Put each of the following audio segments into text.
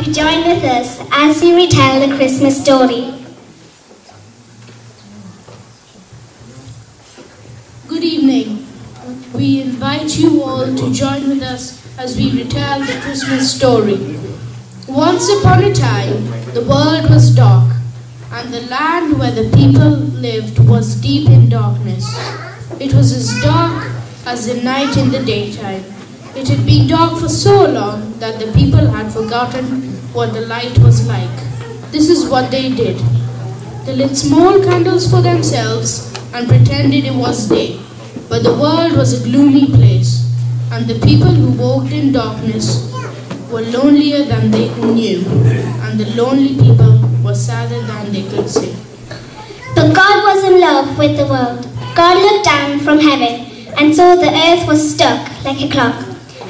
hope you join with us as we retell the Christmas story. Good evening. We invite you all to join with us as we retell the Christmas story. Once upon a time, the world was dark, and the land where the people lived was deep in darkness. It was as dark as the night in the daytime. It had been dark for so long that the people had forgotten what the light was like. This is what they did. They lit small candles for themselves and pretended it was day. But the world was a gloomy place, and the people who walked in darkness were lonelier than they knew, and the lonely people were sadder than they could say. But God was in love with the world. God looked down from heaven and saw the earth was stuck like a clock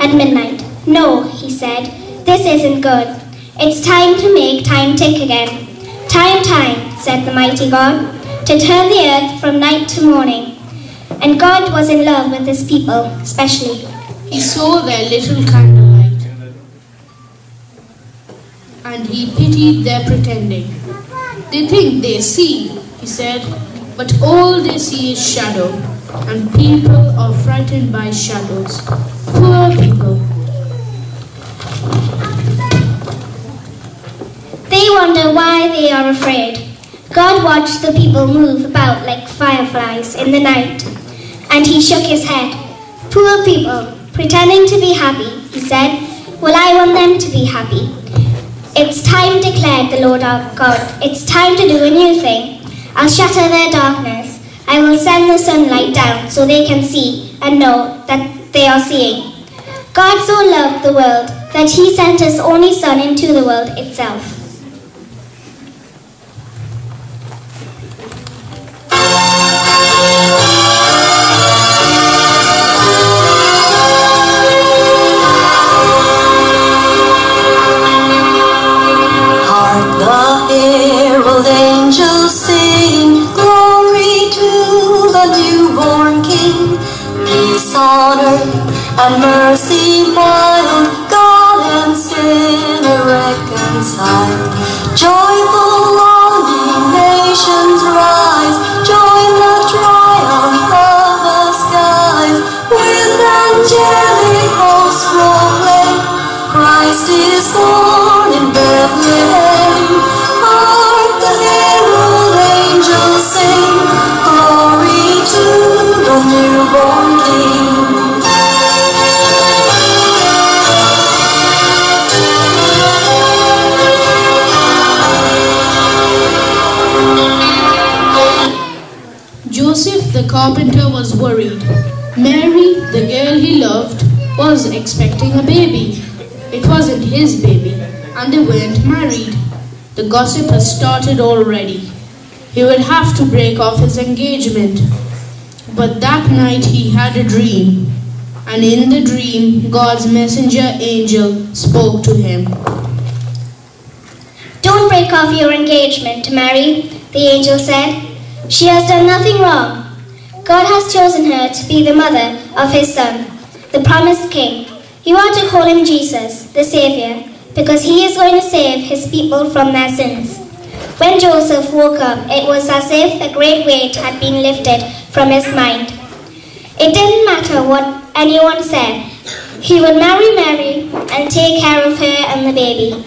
at midnight. No, he said, this isn't good. It's time to make time tick again. Time, said the mighty God, to turn the earth from night to morning. And God was in love with his people, especially. He saw their little candlelight, and he pitied their pretending. They think they see, he said, but all they see is shadow, and people are frightened by shadows. Poor people. They wonder why they are afraid. God watched the people move about like fireflies in the night, and he shook his head. Poor people, pretending to be happy, he said. Well, I want them to be happy. It's time, declared the Lord our God. It's time to do a new thing. I'll shatter their darkness. I will send the sunlight down so they can see and know that they are seeing. God so loved the world that he sent his only Son into the world itself. And mercy mild, God and sinner reconciled. Joyful longing nations rise, join the triumph of the skies. With angelic hosts proclaim, Christ is born in Bethlehem. Hark the herald angels sing, glory to the newborn King. Joseph the carpenter was worried. Mary, the girl he loved, was expecting a baby. It wasn't his baby, and they weren't married. The gossip had started already. He would have to break off his engagement. But that night he had a dream, and in the dream, God's messenger angel spoke to him. Don't break off your engagement, Mary, the angel said. She has done nothing wrong. God has chosen her to be the mother of his Son, the promised King. You are to call him Jesus, the Savior, because he is going to save his people from their sins. When Joseph woke up, it was as if a great weight had been lifted from his mind. It didn't matter what anyone said. He would marry Mary and take care of her and the baby.